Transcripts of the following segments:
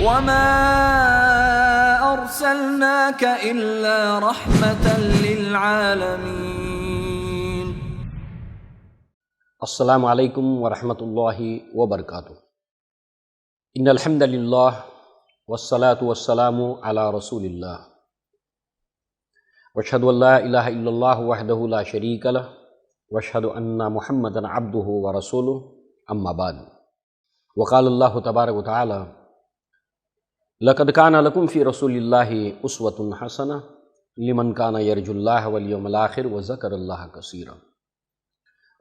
وما أرسلناك إلا رحمة للعالمين. السلام علیکم ورحمۃ اللہ وبرکاتہ. ان الحمد للہ والصلاة والسلام علی رسول اللہ واشہد ان لا الہ الا اللہ وحدہ لا شریک لہ واشہد ان محمدا عبدہ ورسولہ اما بعد. وقال اللہ تبارک وتعالی لقد کان لکم فی رسول اللہ اسوۃ حسنہ لمن کان یرجو اللہ والیوم الآخر وذکر اللہ کثیرا.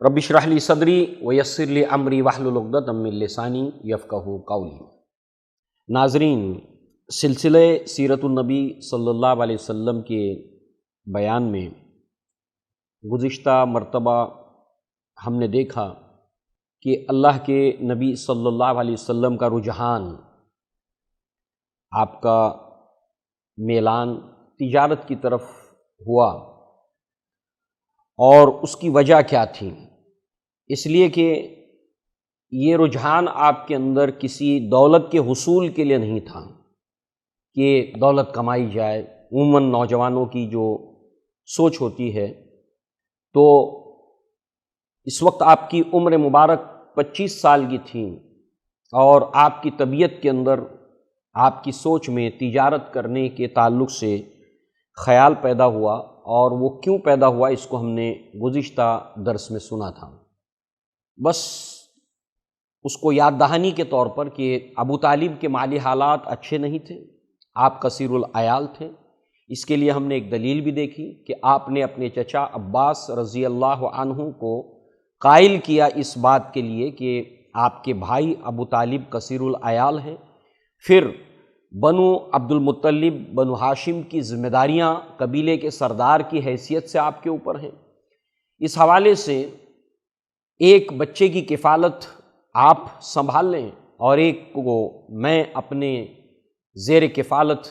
رب اشرح لی صدری ویسر لی امری واحلل عقدۃ من لسانی یفقہوا قولی. ناظرین، سلسلے سیرت النبی صلی اللہ علیہ وسلم کے بیان میں گزشتہ مرتبہ ہم نے دیکھا کہ اللہ کے نبی صلی اللہ علیہ وسلم کا رجحان، آپ کا میلان تجارت کی طرف ہوا، اور اس کی وجہ کیا تھی؟ اس لیے کہ یہ رجحان آپ کے اندر کسی دولت کے حصول کے لیے نہیں تھا کہ دولت کمائی جائے. عموماً نوجوانوں کی جو سوچ ہوتی ہے، تو اس وقت آپ کی عمر مبارک 25 سال کی تھی اور آپ کی طبیعت کے اندر، آپ کی سوچ میں تجارت کرنے کے تعلق سے خیال پیدا ہوا، اور وہ کیوں پیدا ہوا اس کو ہم نے گزشتہ درس میں سنا تھا. بس اس کو یاد دہانی کے طور پر کہ ابو طالب کے مالی حالات اچھے نہیں تھے، آپ کثیر العیال تھے. اس کے لیے ہم نے ایک دلیل بھی دیکھی کہ آپ نے اپنے چچا عباس رضی اللہ عنہ کو قائل کیا اس بات کے لیے کہ آپ کے بھائی ابو طالب کثیر العیال ہیں. پھر بنو عبد المطلب، بنو ہاشم کی ذمہ داریاں قبیلے کے سردار کی حیثیت سے آپ کے اوپر ہیں. اس حوالے سے ایک بچے کی کفالت آپ سنبھال لیں اور ایک کو میں اپنے زیر کفالت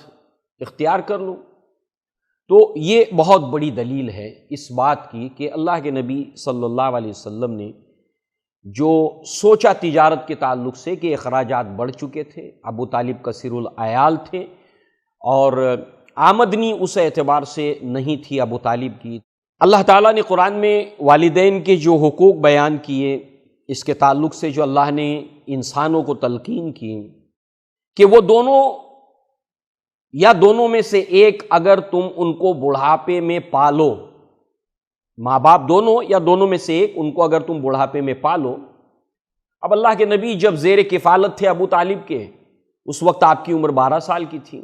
اختیار کر لوں. تو یہ بہت بڑی دلیل ہے اس بات کی کہ اللہ کے نبی صلی اللہ علیہ وسلم نے جو سوچا تجارت کے تعلق سے کہ اخراجات بڑھ چکے تھے، ابو طالب کثیر العیال تھے، اور آمدنی اس اعتبار سے نہیں تھی ابو طالب کی. اللہ تعالیٰ نے قرآن میں والدین کے جو حقوق بیان کیے، اس کے تعلق سے جو اللہ نے انسانوں کو تلقین کی کہ وہ دونوں یا دونوں میں سے ایک اگر تم ان کو بڑھاپے میں پالو، ماں باپ دونوں یا دونوں میں سے ایک ان کو اگر تم بڑھاپے میں پالو. اب اللہ کے نبی جب زیر کفالت تھے ابو طالب کے، اس وقت آپ کی عمر 12 سال کی تھی،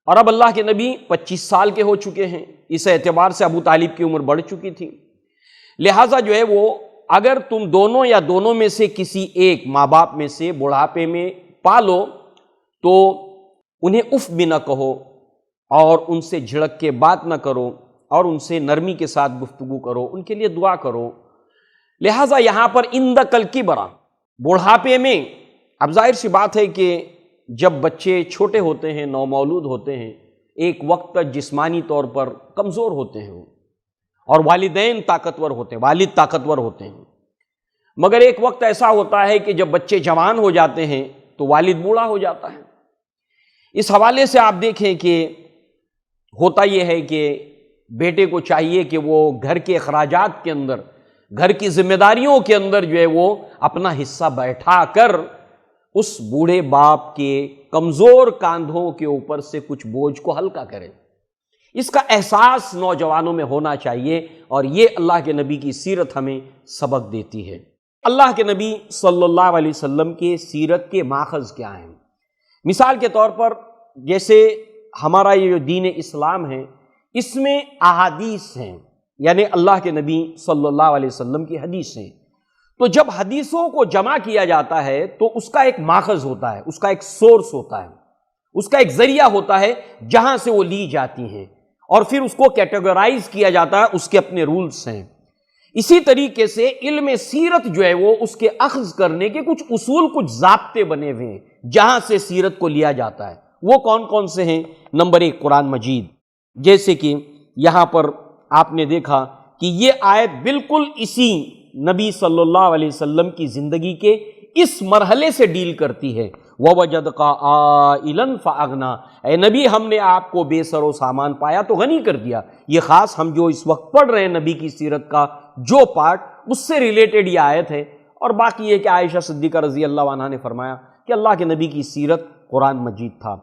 اور اب اللہ کے نبی 25 سال کے ہو چکے ہیں. اس اعتبار سے ابو طالب کی عمر بڑھ چکی تھی. لہٰذا جو ہے وہ اگر تم دونوں یا دونوں میں سے کسی ایک ماں باپ میں سے بڑھاپے میں پالو تو انہیں اف بھی نہ کہو اور ان سے جھڑک کے بات نہ کرو اور ان سے نرمی کے ساتھ گفتگو کرو، ان کے لیے دعا کرو. لہٰذا یہاں پر عند الکبر، بڑھاپے میں، اب ظاہر سی بات ہے کہ جب بچے چھوٹے ہوتے ہیں، نومولود ہوتے ہیں، ایک وقت تک جسمانی طور پر کمزور ہوتے ہیں اور والدین طاقتور ہوتے ہیں، والد طاقتور ہوتے ہیں. مگر ایک وقت ایسا ہوتا ہے کہ جب بچے جوان ہو جاتے ہیں تو والد بوڑھا ہو جاتا ہے. اس حوالے سے آپ دیکھیں کہ ہوتا یہ ہے کہ بیٹے کو چاہیے کہ وہ گھر کے اخراجات کے اندر، گھر کی ذمہ داریوں کے اندر جو ہے وہ اپنا حصہ بیٹھا کر اس بوڑھے باپ کے کمزور کاندھوں کے اوپر سے کچھ بوجھ کو ہلکا کرے. اس کا احساس نوجوانوں میں ہونا چاہیے، اور یہ اللہ کے نبی کی سیرت ہمیں سبق دیتی ہے. اللہ کے نبی صلی اللہ علیہ وسلم کے سیرت کے ماخذ کیا ہیں؟ مثال کے طور پر جیسے ہمارا یہ جو دین اسلام ہے، اس میں احادیث ہیں، یعنی اللہ کے نبی صلی اللہ علیہ وسلم کی حدیث ہیں. تو جب حدیثوں کو جمع کیا جاتا ہے تو اس کا ایک ماخذ ہوتا ہے، اس کا ایک سورس ہوتا ہے، اس کا ایک ذریعہ ہوتا ہے جہاں سے وہ لی جاتی ہیں، اور پھر اس کو کیٹیگرائز کیا جاتا ہے، اس کے اپنے رولز ہیں. اسی طریقے سے علم سیرت جو ہے وہ اس کے اخذ کرنے کے کچھ اصول، کچھ ضابطے بنے ہوئے ہیں جہاں سے سیرت کو لیا جاتا ہے. وہ کون کون سے ہیں؟ نمبر 1 قرآن مجید. جیسے کہ یہاں پر آپ نے دیکھا کہ یہ آیت بالکل اسی نبی صلی اللہ علیہ وسلم کی زندگی کے اس مرحلے سے ڈیل کرتی ہے. وَوَجَدْكَ عَائِلًا فَأَغْنَىٰ، اے نبی ہم نے آپ کو بے سر و سامان پایا تو غنی کر دیا۔ یہ خاص ہم جو اس وقت پڑھ رہے ہیں نبی کی سیرت کا جو پارٹ، اس سے ریلیٹڈ یہ آیت ہے۔ اور باقی یہ کہ عائشہ صدیقہ رضی اللہ عنہا نے فرمایا کہ اللہ کے نبی کی سیرت قرآن مجید تھا۔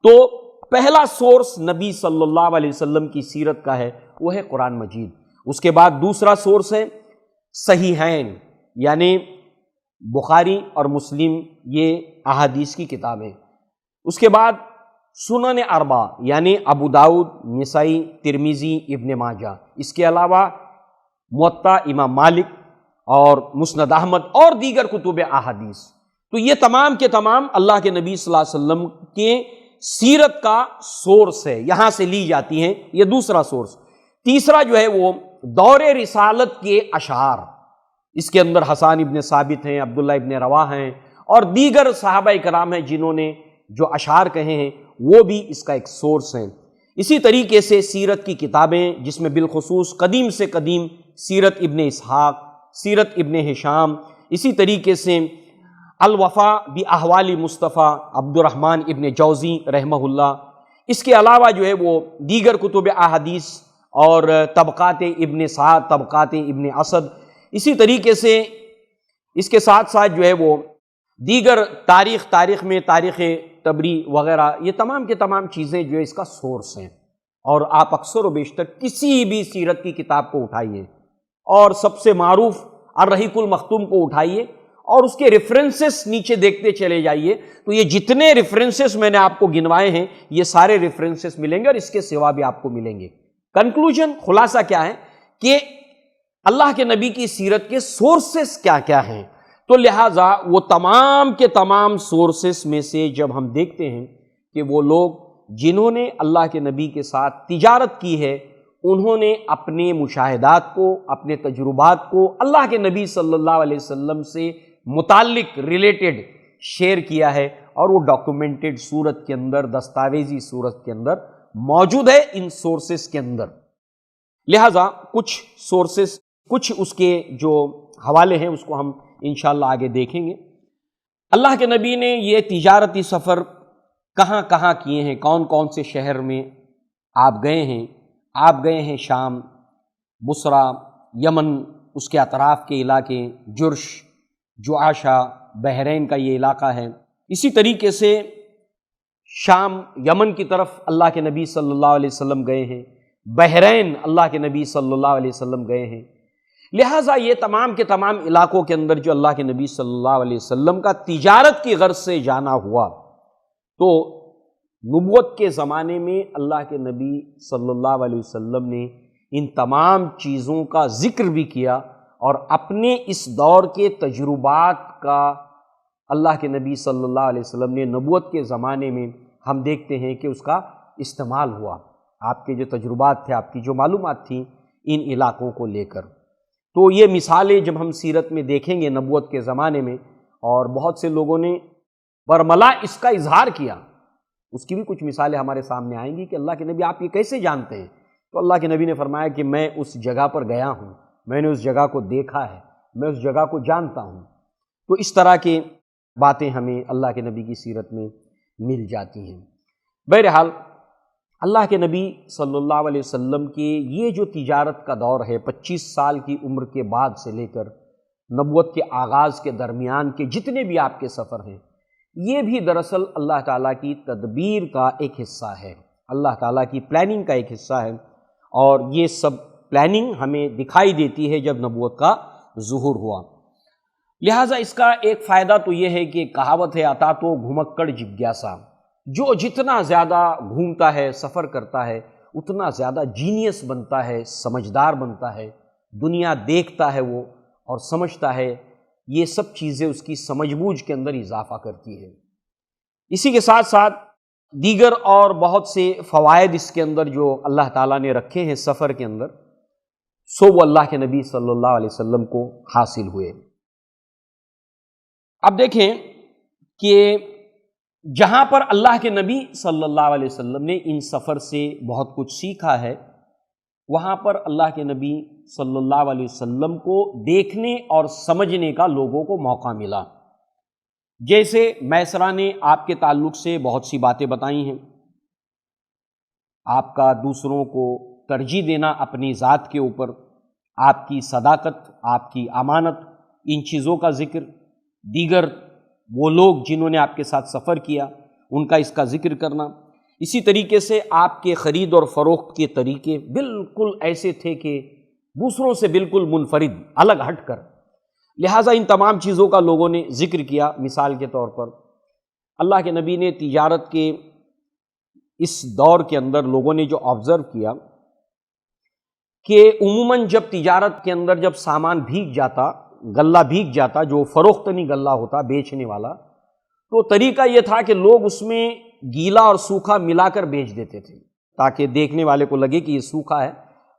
تو پہلا سورس نبی صلی اللہ علیہ وسلم کی سیرت کا ہے وہ ہے قرآن مجید۔ اس کے بعد دوسرا سورس ہے صحیحین، یعنی بخاری اور مسلم، یہ احادیث کی کتابیں۔ اس کے بعد سنن اربع، یعنی ابو داؤد، نسائی، ترمذی، ابن ماجہ۔ اس کے علاوہ موطا امام مالک اور مسند احمد اور دیگر کتب احادیث۔ تو یہ تمام کے تمام اللہ کے نبی صلی اللہ علیہ وسلم کے سیرت کا سورس ہے، یہاں سے لی جاتی ہیں۔ یہ دوسرا سورس۔ تیسرا جو ہے وہ دور رسالت کے اشعار، اس کے اندر حسان ابن ثابت ہیں، عبداللہ ابن رواح ہیں اور دیگر صحابہ کرام ہیں جنہوں نے جو اشعار کہے ہیں، وہ بھی اس کا ایک سورس ہیں۔ اسی طریقے سے سیرت کی کتابیں، جس میں بالخصوص قدیم سے قدیم سیرت ابن اسحاق، سیرت ابن ہشام، اسی طریقے سے الوفا باحوال مصطفیٰ عبد الرحمن ابن جوزی رحمہ اللہ۔ اس کے علاوہ جو ہے وہ دیگر کتب احادیث اور طبقات ابن سعد، طبقات ابن اسد، اسی طریقے سے اس کے ساتھ ساتھ جو ہے وہ دیگر تاریخ میں تاریخ طبری وغیرہ، یہ تمام کے تمام چیزیں جو ہے اس کا سورس ہیں۔ اور آپ اکثر و بیشتر کسی بھی سیرت کی کتاب کو اٹھائیے اور سب سے معروف الرحیق المختوم کو اٹھائیے اور اس کے ریفرنسز نیچے دیکھتے چلے جائیے، تو یہ جتنے ریفرنسز میں نے آپ کو گنوائے ہیں یہ سارے ریفرنسز ملیں گے اور اس کے سوا بھی آپ کو ملیں گے۔ کنکلوژن، خلاصہ کیا ہے کہ اللہ کے نبی کی سیرت کے سورسز کیا کیا ہیں؟ تو لہٰذا وہ تمام کے تمام سورسز میں سے جب ہم دیکھتے ہیں کہ وہ لوگ جنہوں نے اللہ کے نبی کے ساتھ تجارت کی ہے، انہوں نے اپنے مشاہدات کو، اپنے تجربات کو اللہ کے نبی صلی اللہ علیہ وسلم سے متعلق ریلیٹڈ شیئر کیا ہے، اور وہ ڈاکومنٹڈ صورت کے اندر، دستاویزی صورت کے اندر موجود ہے ان سورسز کے اندر۔ لہٰذا کچھ سورسز، کچھ اس کے جو حوالے ہیں اس کو ہم انشاءاللہ آگے دیکھیں گے۔ اللہ کے نبی نے یہ تجارتی سفر کہاں کہاں کیے ہیں، کون کون سے شہر میں آپ گئے ہیں؟ آپ گئے ہیں شام، بصرہ، یمن، اس کے اطراف کے علاقے، جرش، جعاشہ، بحرین کا یہ علاقہ ہے۔ اسی طریقے سے شام، یمن کی طرف اللہ کے نبی صلی اللہ علیہ وسلم گئے ہیں، بحرین اللہ کے نبی صلی اللہ علیہ وسلم گئے ہیں۔ لہٰذا یہ تمام کے تمام علاقوں کے اندر جو اللہ کے نبی صلی اللہ علیہ وسلم کا تجارت کی غرض سے جانا ہوا، تو نبوت کے زمانے میں اللہ کے نبی صلی اللہ علیہ وسلم نے ان تمام چیزوں کا ذکر بھی کیا، اور اپنے اس دور کے تجربات کا اللہ کے نبی صلی اللہ علیہ وسلم نے نبوت کے زمانے میں ہم دیکھتے ہیں کہ اس کا استعمال ہوا۔ آپ کے جو تجربات تھے، آپ کی جو معلومات تھیں ان علاقوں کو لے کر، تو یہ مثالیں جب ہم سیرت میں دیکھیں گے نبوت کے زمانے میں، اور بہت سے لوگوں نے برملا اس کا اظہار کیا، اس کی بھی کچھ مثالیں ہمارے سامنے آئیں گی کہ اللہ کے نبی آپ یہ کیسے جانتے ہیں؟ تو اللہ کے نبی نے فرمایا کہ میں اس جگہ پر گیا ہوں، میں نے اس جگہ کو دیکھا ہے، میں اس جگہ کو جانتا ہوں۔ تو اس طرح کی باتیں ہمیں اللہ کے نبی کی سیرت میں مل جاتی ہیں۔ بہرحال اللہ کے نبی صلی اللہ علیہ وسلم کے یہ جو تجارت کا دور ہے، 25 سال کی عمر کے بعد سے لے کر نبوت کے آغاز کے درمیان کے جتنے بھی آپ کے سفر ہیں، یہ بھی دراصل اللہ تعالیٰ کی تدبیر کا ایک حصہ ہے، اللہ تعالیٰ کی پلاننگ کا ایک حصہ ہے، اور یہ سب پلاننگ ہمیں دکھائی دیتی ہے جب نبوت کا ظہور ہوا۔ لہٰذا اس کا ایک فائدہ تو یہ ہے کہ کہاوت ہے عطا تو گھمکڑ جگیاسا، جو جتنا زیادہ گھومتا ہے، سفر کرتا ہے، اتنا زیادہ جینیس بنتا ہے، سمجھدار بنتا ہے، دنیا دیکھتا ہے وہ اور سمجھتا ہے، یہ سب چیزیں اس کی سمجھ بوجھ کے اندر اضافہ کرتی ہے۔ اسی کے ساتھ ساتھ دیگر اور بہت سے فوائد اس کے اندر جو اللہ تعالیٰ نے رکھے ہیں سفر کے اندر، سو وہ اللہ کے نبی صلی اللہ علیہ وسلم کو حاصل ہوئے۔ اب دیکھیں کہ جہاں پر اللہ کے نبی صلی اللہ علیہ وسلم نے ان سفر سے بہت کچھ سیکھا ہے، وہاں پر اللہ کے نبی صلی اللہ علیہ وسلم کو دیکھنے اور سمجھنے کا لوگوں کو موقع ملا۔ جیسے میسرہ نے آپ کے تعلق سے بہت سی باتیں بتائی ہیں، آپ کا دوسروں کو ترجیح دینا اپنی ذات کے اوپر، آپ کی صداقت، آپ کی امانت، ان چیزوں کا ذکر، دیگر وہ لوگ جنہوں نے آپ کے ساتھ سفر کیا ان کا اس کا ذکر کرنا، اسی طریقے سے آپ کے خرید اور فروخت کے طریقے بالکل ایسے تھے کہ دوسروں سے بالکل منفرد، الگ ہٹ کر، لہٰذا ان تمام چیزوں کا لوگوں نے ذکر کیا۔ مثال کے طور پر اللہ کے نبی نے تجارت کے اس دور کے اندر لوگوں نے جو آبزرو کیا کہ عموماً جب تجارت کے اندر جب سامان بھیگ جاتا، غلہ بھیگ جاتا، جو فروختنی غلہ ہوتا بیچنے والا، تو طریقہ یہ تھا کہ لوگ اس میں گیلا اور سوکھا ملا کر بیچ دیتے تھے تاکہ دیکھنے والے کو لگے کہ یہ سوکھا ہے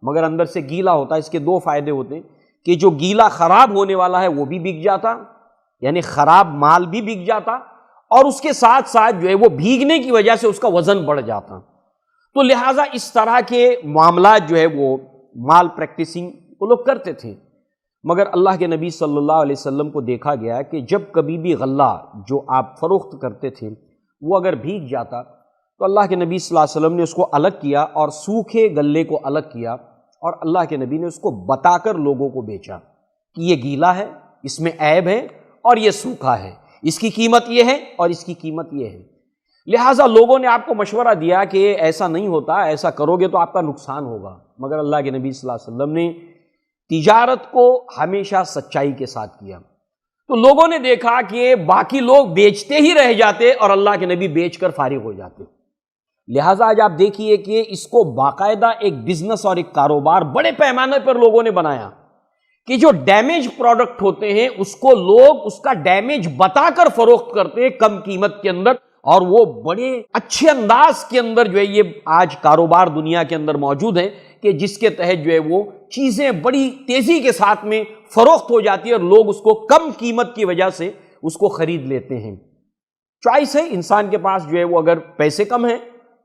مگر اندر سے گیلا ہوتا ہے۔ اس کے دو فائدے ہوتے ہیں کہ جو گیلا خراب ہونے والا ہے وہ بھی بک جاتا، یعنی خراب مال بھی بک جاتا، اور اس کے ساتھ ساتھ جو ہے وہ بھیگنے کی وجہ سے اس کا وزن بڑھ جاتا۔ تو لہٰذا اس طرح کے معاملات جو ہے وہ مال پریکٹسنگ وہ لوگ کرتے تھے، مگر اللہ کے نبی صلی اللہ علیہ وسلم کو دیکھا گیا کہ جب کبھی بھی غلہ جو آپ فروخت کرتے تھے وہ اگر بھیگ جاتا تو اللہ کے نبی صلی اللہ علیہ وسلم نے اس کو الگ کیا اور سوکھے غلے کو الگ کیا، اور اللہ کے نبی نے اس کو بتا کر لوگوں کو بیچا کہ یہ گیلا ہے، اس میں عیب ہے، اور یہ سوکھا ہے، اس کی قیمت یہ ہے اور اس کی قیمت یہ ہے۔ لہٰذا لوگوں نے آپ کو مشورہ دیا کہ ایسا نہیں ہوتا، ایسا کرو گے تو آپ کا نقصان ہوگا، مگر اللہ کے نبی صلی اللہ علیہ وسلم نے تجارت کو ہمیشہ سچائی کے ساتھ کیا۔ تو لوگوں نے دیکھا کہ باقی لوگ بیچتے ہی رہ جاتے اور اللہ کے نبی بیچ کر فارغ ہو جاتے۔ لہٰذا آج آپ دیکھیے کہ اس کو باقاعدہ ایک بزنس اور ایک کاروبار بڑے پیمانے پر لوگوں نے بنایا کہ جو ڈیمیج پروڈکٹ ہوتے ہیں اس کو لوگ اس کا ڈیمیج بتا کر فروخت کرتے ہیں کم قیمت کے اندر، اور وہ بڑے اچھے انداز کے اندر جو ہے یہ آج کاروبار دنیا کے اندر موجود ہے کہ جس کے تحت جو ہے وہ چیزیں بڑی تیزی کے ساتھ میں فروخت ہو جاتی ہے اور لوگ اس کو کم قیمت کی وجہ سے اس کو خرید لیتے ہیں۔ چوائس ہے انسان کے پاس، جو ہے وہ اگر پیسے کم ہیں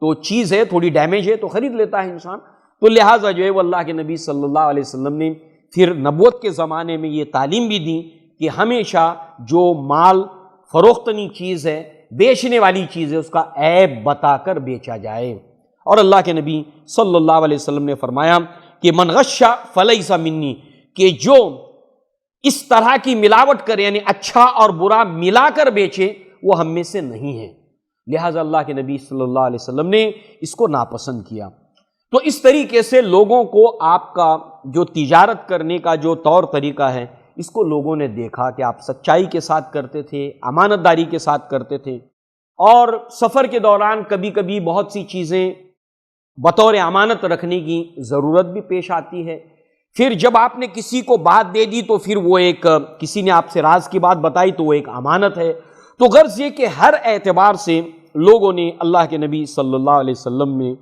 تو چیز ہے تھوڑی ڈیمیج ہے تو خرید لیتا ہے انسان۔ تو لہٰذا جو ہے وہ اللہ کے نبی صلی اللہ علیہ وسلم نے پھر نبوت کے زمانے میں یہ تعلیم بھی دی کہ ہمیشہ جو مال فروختنی چیز ہے، بیچنے والی چیز ہے، اس کا عیب بتا کر بیچا جائے۔ اور اللہ کے نبی صلی اللہ علیہ وسلم نے فرمایا کہ من غش فلیس منی، کہ جو اس طرح کی ملاوٹ کرے یعنی اچھا اور برا ملا کر بیچے وہ ہم میں سے نہیں ہے۔ لہٰذا اللہ کے نبی صلی اللہ علیہ وسلم نے اس کو ناپسند کیا۔ تو اس طریقے سے لوگوں کو آپ کا جو تجارت کرنے کا جو طور طریقہ ہے اس کو لوگوں نے دیکھا کہ آپ سچائی کے ساتھ کرتے تھے، امانت داری کے ساتھ کرتے تھے، اور سفر کے دوران کبھی کبھی بہت سی چیزیں بطور امانت رکھنے کی ضرورت بھی پیش آتی ہے۔ پھر جب آپ نے کسی کو بات دے دی تو پھر وہ ایک کسی نے آپ سے راز کی بات بتائی تو وہ ایک امانت ہے۔ تو غرض یہ کہ ہر اعتبار سے لوگوں نے اللہ کے نبی صلی اللہ علیہ وسلم میں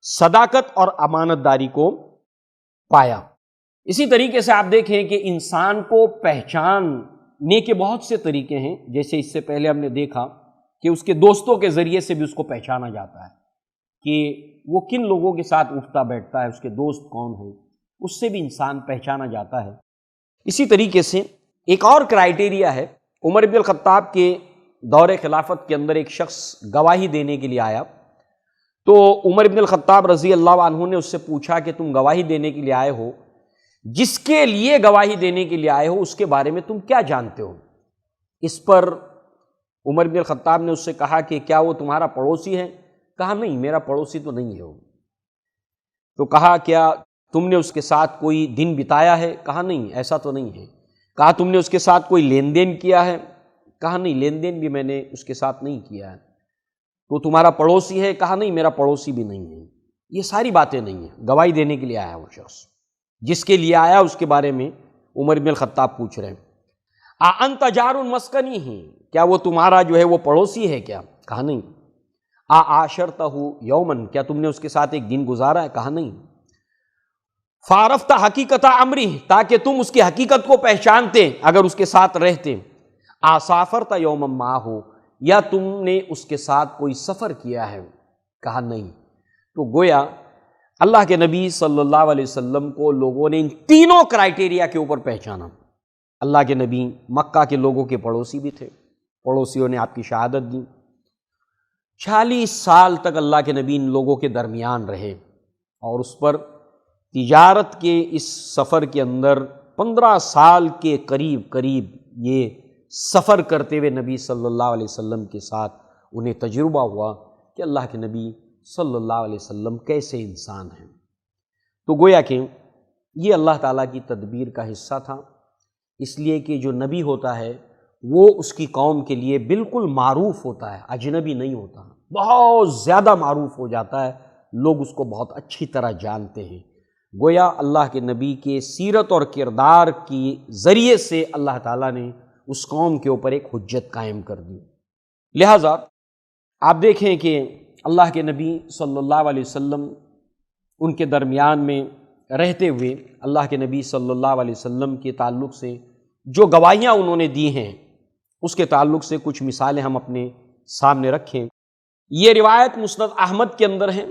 صداقت اور امانت داری کو پایا۔ اسی طریقے سے آپ دیکھیں کہ انسان کو پہچاننے کے بہت سے طریقے ہیں، جیسے اس سے پہلے ہم نے دیکھا کہ اس کے دوستوں کے ذریعے سے بھی اس کو پہچانا جاتا ہے کہ وہ کن لوگوں کے ساتھ اٹھتا بیٹھتا ہے، اس کے دوست کون ہیں، اس سے بھی انسان پہچانا جاتا ہے۔ اسی طریقے سے ایک اور کرائیٹیریا ہے، عمر بن الخطاب کے دور خلافت کے اندر ایک شخص گواہی دینے کے لیے آیا، تو عمر بن الخطاب رضی اللہ عنہ نے اس سے پوچھا کہ تم گواہی دینے کے لیے آئے ہو، جس کے لیے گواہی دینے کے لیے آئے ہو اس کے بارے میں تم کیا جانتے ہو؟ اس پر عمر بن الخطاب نے اس سے کہا کہ کیا وہ تمہارا پڑوسی ہے؟ کہا نہیں، میرا پڑوسی تو نہیں ہے وہ۔ تو کہا کیا تم نے اس کے ساتھ کوئی دن بتایا ہے؟ کہا نہیں، ایسا تو نہیں ہے۔ کہا تم نے اس کے ساتھ کوئی لین دین کیا ہے؟ کہا نہیں، لین دین بھی میں نے اس کے ساتھ نہیں کیا ہے۔ تو تمہارا پڑوسی ہے؟ کہا نہیں، میرا پڑوسی بھی نہیں ہے۔ یہ ساری باتیں نہیں ہیں، گواہی دینے کے لیے آیا وہ شخص، جس کے لیے آیا اس کے بارے میں عمر بن الخطاب پوچھ رہے ہیں۔ انت جار مسکنی ہی، کیا وہ تمہارا جو ہے وہ پڑوسی ہے کیا؟ کہا نہیں۔ عاشرتہ یومن، کیا تم نے اس کے ساتھ ایک دن گزارا ہے؟ کہا نہیں۔ فعرفت حقیقت امری، تاکہ تم اس کی حقیقت کو پہچانتے اگر اس کے ساتھ رہتے۔ سافرت یوما معہ، یا تم نے اس کے ساتھ کوئی سفر کیا ہے؟ کہا نہیں۔ تو گویا اللہ کے نبی صلی اللہ علیہ وسلم کو لوگوں نے ان تینوں کرائیٹیریا کے اوپر پہچانا۔ اللہ کے نبی مکہ کے لوگوں کے پڑوسی بھی تھے، پڑوسیوں نے آپ کی شہادت دی۔ 40 سال تک اللہ کے نبی ان لوگوں کے درمیان رہے، اور اس پر تجارت کے اس سفر کے اندر 15 سال کے قریب یہ سفر کرتے ہوئے نبی صلی اللہ علیہ وسلم کے ساتھ انہیں تجربہ ہوا کہ اللہ کے نبی صلی اللہ علیہ وسلم کیسے انسان ہیں۔ تو گویا کہ یہ اللہ تعالیٰ کی تدبیر کا حصہ تھا، اس لیے کہ جو نبی ہوتا ہے وہ اس کی قوم کے لیے بالکل معروف ہوتا ہے، اجنبی نہیں ہوتا، بہت زیادہ معروف ہو جاتا ہے، لوگ اس کو بہت اچھی طرح جانتے ہیں۔ گویا اللہ کے نبی کے سیرت اور کردار کی ذریعے سے اللہ تعالیٰ نے اس قوم کے اوپر ایک حجت قائم کر دی۔ لہٰذا آپ دیکھیں کہ اللہ کے نبی صلی اللہ علیہ وسلم ان کے درمیان میں رہتے ہوئے اللہ کے نبی صلی اللہ علیہ وسلم کے تعلق سے جو گواہیاں انہوں نے دی ہیں اس کے تعلق سے کچھ مثالیں ہم اپنے سامنے رکھیں۔ یہ روایت مسند احمد کے اندر ہے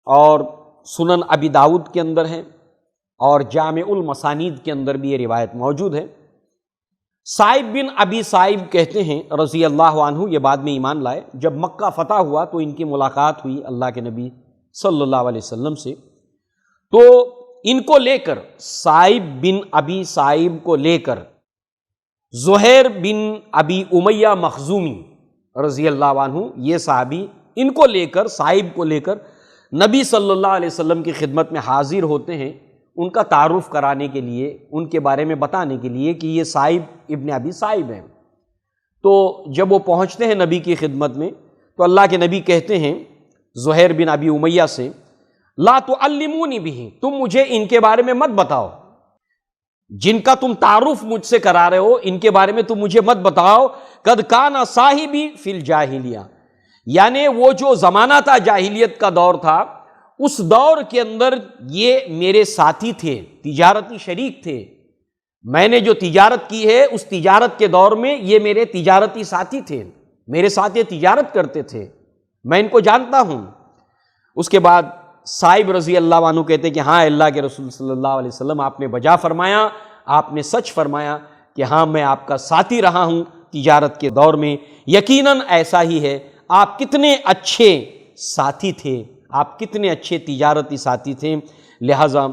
اور سنن ابی داؤد کے اندر ہے اور جامع المسانید کے اندر بھی یہ روایت موجود ہے۔ صائب بن ابی صائب کہتے ہیں رضی اللہ عنہ، یہ بعد میں ایمان لائے، جب مکہ فتح ہوا تو ان کی ملاقات ہوئی اللہ کے نبی صلی اللہ علیہ وسلم سے، تو ان کو لے کر، صائب بن ابی صائب کو لے کر زہیر بن ابی امیہ مخزومی رضی اللہ عنہ، یہ صحابی، ان کو لے کر، صائب کو لے کر نبی صلی اللہ علیہ وسلم کی خدمت میں حاضر ہوتے ہیں، ان کا تعارف کرانے کے لیے، ان کے بارے میں بتانے کے لیے کہ یہ صائب ابن ابی صائب ہیں۔ تو جب وہ پہنچتے ہیں نبی کی خدمت میں تو اللہ کے نبی کہتے ہیں زہیر بن ابی امیہ سے، لا تعلمونی بہ، تم مجھے ان کے بارے میں مت بتاؤ، جن کا تم تعارف مجھ سے کرا رہے ہو ان کے بارے میں تم مجھے مت بتاؤ، قد کان صاحبی فی الجاہلیہ، یعنی وہ جو زمانہ تھا جاہلیت کا دور تھا، اس دور کے اندر یہ میرے ساتھی تھے، تجارتی شریک تھے، میں نے جو تجارت کی ہے اس تجارت کے دور میں یہ میرے تجارتی ساتھی تھے، میرے ساتھ یہ تجارت کرتے تھے، میں ان کو جانتا ہوں۔ اس کے بعد صائب رضی اللہ عنہ کہتے ہیں کہ ہاں اللہ کے رسول صلی اللہ علیہ وسلم، آپ نے بجا فرمایا، آپ نے سچ فرمایا کہ ہاں میں آپ کا ساتھی رہا ہوں تجارت کے دور میں، یقیناً ایسا ہی ہے، آپ کتنے اچھے ساتھی تھے، آپ کتنے اچھے تجارتی ساتھی تھے۔ لہٰذا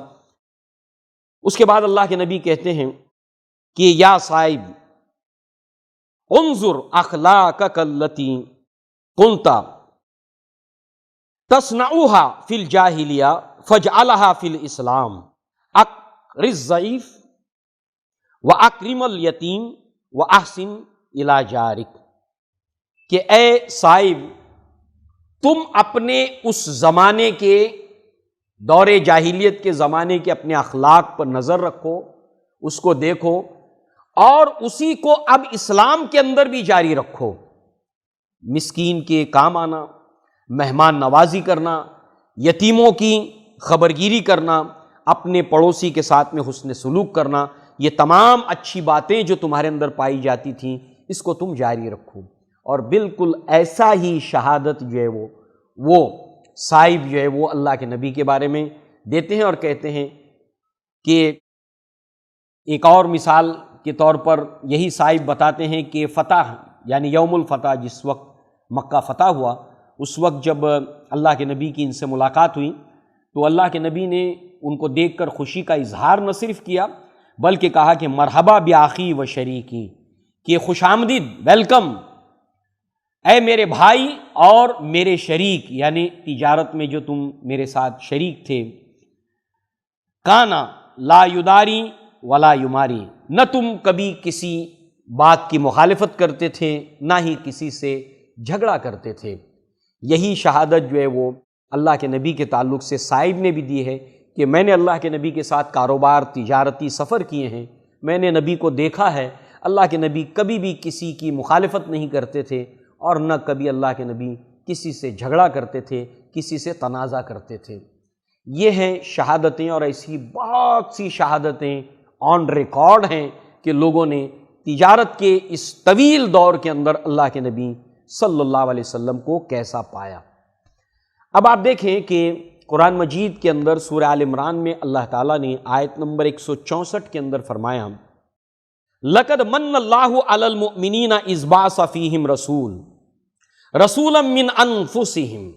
اس کے بعد اللہ کے نبی کہتے ہیں کہ یا صائب انظر اخلاقک التی کنت تصنعها فی الجاہلیہ فاجعلها فی الاسلام، اقر الضعیف واکرم الیتیم واحسن الی جارک، کہ اے صائب تم اپنے اس زمانے کے، دور جاہلیت کے زمانے کے اپنے اخلاق پر نظر رکھو، اس کو دیکھو اور اسی کو اب اسلام کے اندر بھی جاری رکھو، مسکین کے کام آنا، مہمان نوازی کرنا، یتیموں کی خبرگیری کرنا، اپنے پڑوسی کے ساتھ میں حسن سلوک کرنا، یہ تمام اچھی باتیں جو تمہارے اندر پائی جاتی تھیں اس کو تم جاری رکھو۔ اور بالکل ایسا ہی شہادت جو ہے وہ صائب جو ہے وہ اللہ کے نبی کے بارے میں دیتے ہیں اور کہتے ہیں کہ ایک اور مثال کے طور پر یہی صائب بتاتے ہیں کہ فتح یعنی یوم الفتح، جس وقت مکہ فتح ہوا، اس وقت جب اللہ کے نبی کی ان سے ملاقات ہوئی تو اللہ کے نبی نے ان کو دیکھ کر خوشی کا اظہار نہ صرف کیا بلکہ کہا کہ مرحبا بآخی و شریکی، کہ خوش آمدید، ویلکم اے میرے بھائی اور میرے شریک، یعنی تجارت میں جو تم میرے ساتھ شریک تھے، کانا لا یداری ولا یماری، نہ تم کبھی کسی بات کی مخالفت کرتے تھے نہ ہی کسی سے جھگڑا کرتے تھے۔ یہی شہادت جو ہے وہ اللہ کے نبی کے تعلق سے صائب نے بھی دی ہے کہ میں نے اللہ کے نبی کے ساتھ کاروبار، تجارتی سفر کیے ہیں، میں نے نبی کو دیکھا ہے، اللہ کے نبی کبھی بھی کسی کی مخالفت نہیں کرتے تھے اور نہ کبھی اللہ کے نبی کسی سے جھگڑا کرتے تھے، کسی سے تنازع کرتے تھے۔ یہ ہیں شہادتیں، اور ایسی بہت سی شہادتیں آن ریکارڈ ہیں کہ لوگوں نے تجارت کے اس طویل دور کے اندر اللہ کے نبی صلی اللہ علیہ وسلم کو کیسا پایا۔ اب آپ دیکھیں کہ قرآن مجید کے اندر سورہ آل عمران میں اللہ تعالیٰ نے آیت نمبر 164 کے اندر فرمایا لقد من اللہ علی المؤمنین اذ بعث فیہم رسولا من انفسہم،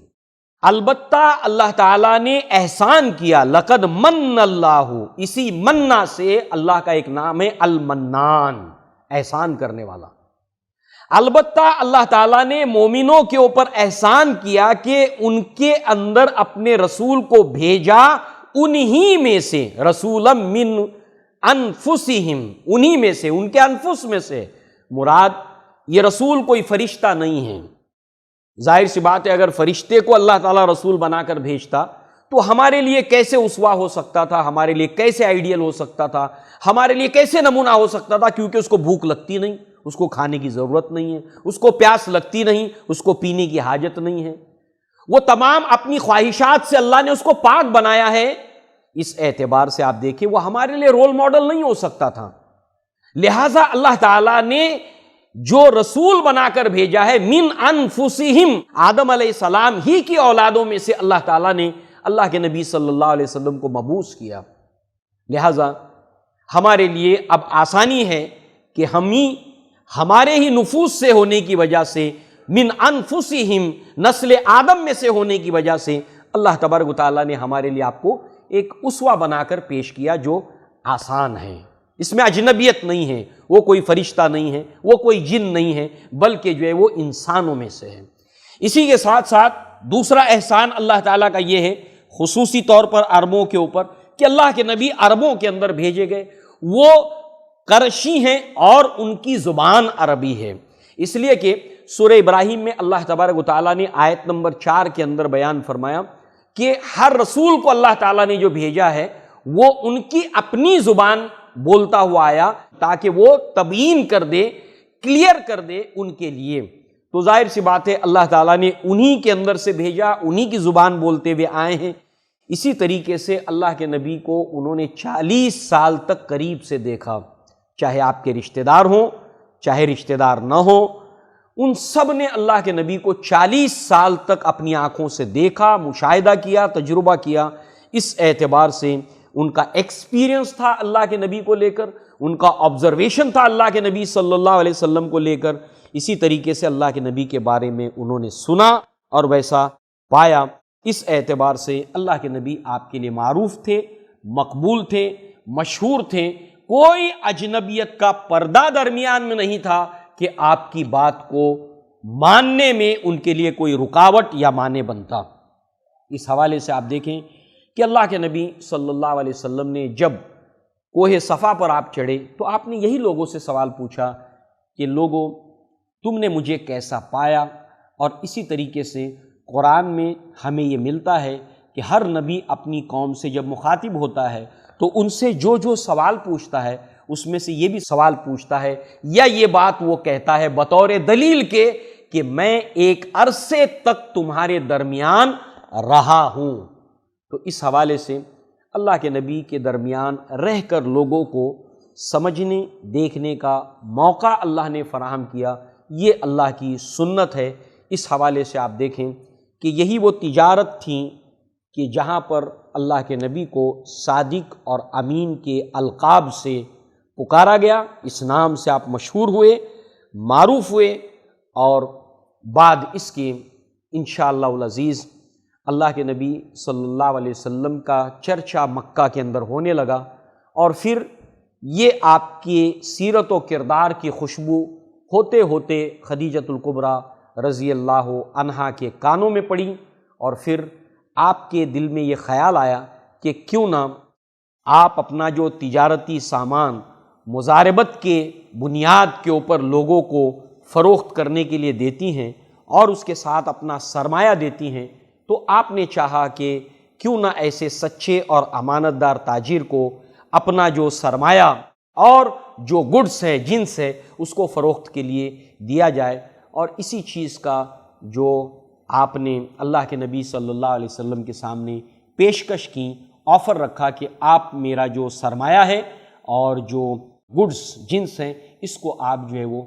البتہ اللہ تعالیٰ نے احسان کیا، لقد من اللہ، اسی منا سے اللہ کا ایک نام ہے المنان، احسان کرنے والا۔ البتہ اللہ تعالیٰ نے مومنوں کے اوپر احسان کیا کہ ان کے اندر اپنے رسول کو بھیجا، انہی میں سے، رسولا من انفسہم، انہی میں سے، ان کے انفس میں سے، مراد یہ رسول کوئی فرشتہ نہیں ہے۔ ظاہر سی بات ہے اگر فرشتے کو اللہ تعالیٰ رسول بنا کر بھیجتا تو ہمارے لیے کیسے اسوہ ہو سکتا تھا، ہمارے لیے کیسے آئیڈیل ہو سکتا تھا، ہمارے لیے کیسے نمونہ ہو سکتا تھا، کیونکہ اس کو بھوک لگتی نہیں، اس کو کھانے کی ضرورت نہیں ہے، اس کو پیاس لگتی نہیں، اس کو پینے کی حاجت نہیں ہے، وہ تمام اپنی خواہشات سے اللہ نے اس کو پاک بنایا ہے۔ اس اعتبار سے آپ دیکھیں وہ ہمارے لیے رول ماڈل نہیں ہو سکتا تھا، لہٰذا اللہ تعالیٰ نے جو رسول بنا کر بھیجا ہے من انفسہم، آدم علیہ السلام ہی کی اولادوں میں سے اللہ تعالیٰ نے اللہ کے نبی صلی اللہ علیہ وسلم کو مبعوث کیا۔ لہٰذا ہمارے لیے اب آسانی ہے کہ ہمارے ہی نفوس سے ہونے کی وجہ سے، من انفسہم، نسل آدم میں سے ہونے کی وجہ سے اللہ تبارک و تعالیٰ نے ہمارے لیے آپ کو ایک اسوہ بنا کر پیش کیا جو آسان ہے۔ اس میں اجنبیت نہیں ہے، وہ کوئی فرشتہ نہیں ہے، وہ کوئی جن نہیں ہے، بلکہ جو ہے وہ انسانوں میں سے ہے۔ اسی کے ساتھ ساتھ دوسرا احسان اللہ تعالیٰ کا یہ ہے، خصوصی طور پر عربوں کے اوپر، کہ اللہ کے نبی عربوں کے اندر بھیجے گئے، وہ قرشی ہیں اور ان کی زبان عربی ہے۔ اس لیے کہ سورہ ابراہیم میں اللہ تبارک و تعالیٰ نے آیت نمبر 4 کے اندر بیان فرمایا کہ ہر رسول کو اللہ تعالیٰ نے جو بھیجا ہے وہ ان کی اپنی زبان بولتا ہوا آیا، تاکہ وہ تبیین کر دے، کلیئر کر دے ان کے لیے۔ تو ظاہر سی بات ہے اللہ تعالیٰ نے انہی کے اندر سے بھیجا، انہی کی زبان بولتے ہوئے آئے ہیں۔ اسی طریقے سے اللہ کے نبی کو انہوں نے 40 سال تک قریب سے دیکھا، چاہے آپ کے رشتہ دار ہوں، چاہے رشتہ دار نہ ہوں، ان سب نے اللہ کے نبی کو 40 سال تک اپنی آنکھوں سے دیکھا، مشاہدہ کیا، تجربہ کیا۔ اس اعتبار سے ان کا ایکسپیرینس تھا اللہ کے نبی کو لے کر، ان کا آبزرویشن تھا اللہ کے نبی صلی اللہ علیہ وسلم کو لے کر۔ اسی طریقے سے اللہ کے نبی کے بارے میں انہوں نے سنا اور ویسا پایا۔ اس اعتبار سے اللہ کے نبی آپ کے لیے معروف تھے، مقبول تھے، مشہور تھے، کوئی اجنبیت کا پردہ درمیان میں نہیں تھا کہ آپ کی بات کو ماننے میں ان کے لیے کوئی رکاوٹ یا مانع بنتا۔ اس حوالے سے آپ دیکھیں کہ اللہ کے نبی صلی اللہ علیہ وسلم نے جب کوہ صفا پر آپ چڑھے تو آپ نے یہی لوگوں سے سوال پوچھا کہ لوگوں تم نے مجھے کیسا پایا؟ اور اسی طریقے سے قرآن میں ہمیں یہ ملتا ہے کہ ہر نبی اپنی قوم سے جب مخاطب ہوتا ہے تو ان سے جو جو سوال پوچھتا ہے اس میں سے یہ بھی سوال پوچھتا ہے یا یہ بات وہ کہتا ہے بطور دلیل کے کہ میں ایک عرصے تک تمہارے درمیان رہا ہوں۔ تو اس حوالے سے اللہ کے نبی کے درمیان رہ کر لوگوں کو سمجھنے دیکھنے کا موقع اللہ نے فراہم کیا، یہ اللہ کی سنت ہے۔ اس حوالے سے آپ دیکھیں کہ یہی وہ تجارت تھی کہ جہاں پر اللہ کے نبی کو صادق اور امین کے القاب سے پکارا گیا، اس نام سے آپ مشہور ہوئے، معروف ہوئے، اور بعد اس کے انشاءاللہ العزیز اللہ کے نبی صلی اللہ علیہ وسلم کا چرچا مکہ کے اندر ہونے لگا، اور پھر یہ آپ کی سیرت و کردار کی خوشبو ہوتے ہوتے خدیجۃ الکبریٰ رضی اللہ عنہا کے کانوں میں پڑی، اور پھر آپ کے دل میں یہ خیال آیا کہ کیوں نہ آپ اپنا جو تجارتی سامان مضاربت کے بنیاد کے اوپر لوگوں کو فروخت کرنے کے لیے دیتی ہیں اور اس کے ساتھ اپنا سرمایہ دیتی ہیں، تو آپ نے چاہا کہ کیوں نہ ایسے سچے اور امانت دار تاجر کو اپنا جو سرمایہ اور جو گڈس ہے، جنس ہے، اس کو فروخت کے لیے دیا جائے۔ اور اسی چیز کا جو آپ نے اللہ کے نبی صلی اللہ علیہ وسلم کے سامنے پیشکش کی، آفر رکھا کہ آپ میرا جو سرمایہ ہے اور جو گڈس جنس ہیں اس کو آپ جو ہے وہ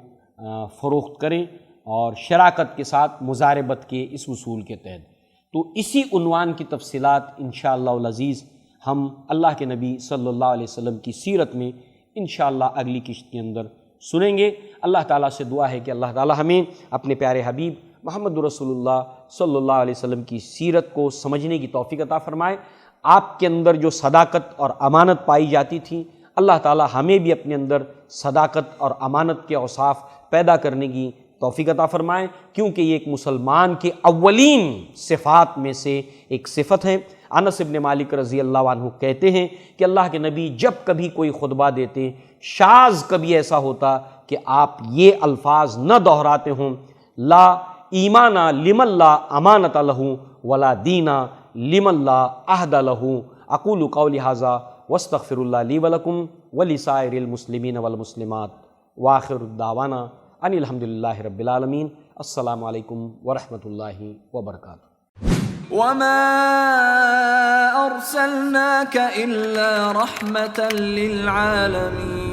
فروخت کریں، اور شراکت کے ساتھ مضاربت کے اس اصول کے تحت۔ تو اسی عنوان کی تفصیلات انشاءاللہ العزیز ہم اللہ کے نبی صلی اللہ علیہ وسلم کی سیرت میں انشاءاللہ اگلی قسط کے اندر سنیں گے۔ اللہ تعالیٰ سے دعا ہے کہ اللہ تعالیٰ ہمیں اپنے پیارے حبیب محمد رسول اللہ صلی اللہ علیہ وسلم کی سیرت کو سمجھنے کی توفیق عطا فرمائے۔ آپ کے اندر جو صداقت اور امانت پائی جاتی تھی، اللہ تعالیٰ ہمیں بھی اپنے اندر صداقت اور امانت کے اوصاف پیدا کرنے کی توفیق عطا فرمائے، کیونکہ یہ ایک مسلمان کے اولین صفات میں سے ایک صفت ہے۔ انس بن مالک رضی اللہ عنہ کہتے ہیں کہ اللہ کے نبی جب کبھی کوئی خطبہ دیتے، شاذ کبھی ایسا ہوتا کہ آپ یہ الفاظ نہ دہراتے ہوں، لا ایمان لمن لا امانت لہ ولا دین لمن لا عہد لہ۔ اقول قولی ھذا واستغفر اللہ لی ولکم ولسائر المسلمین والمسلمات، وآخر دعوانا ان الحمد للہ رب العالمین۔ السلام علیکم ورحمۃ اللہ وبرکاتہ۔ وما أرسلناك إلا رحمة للعالمين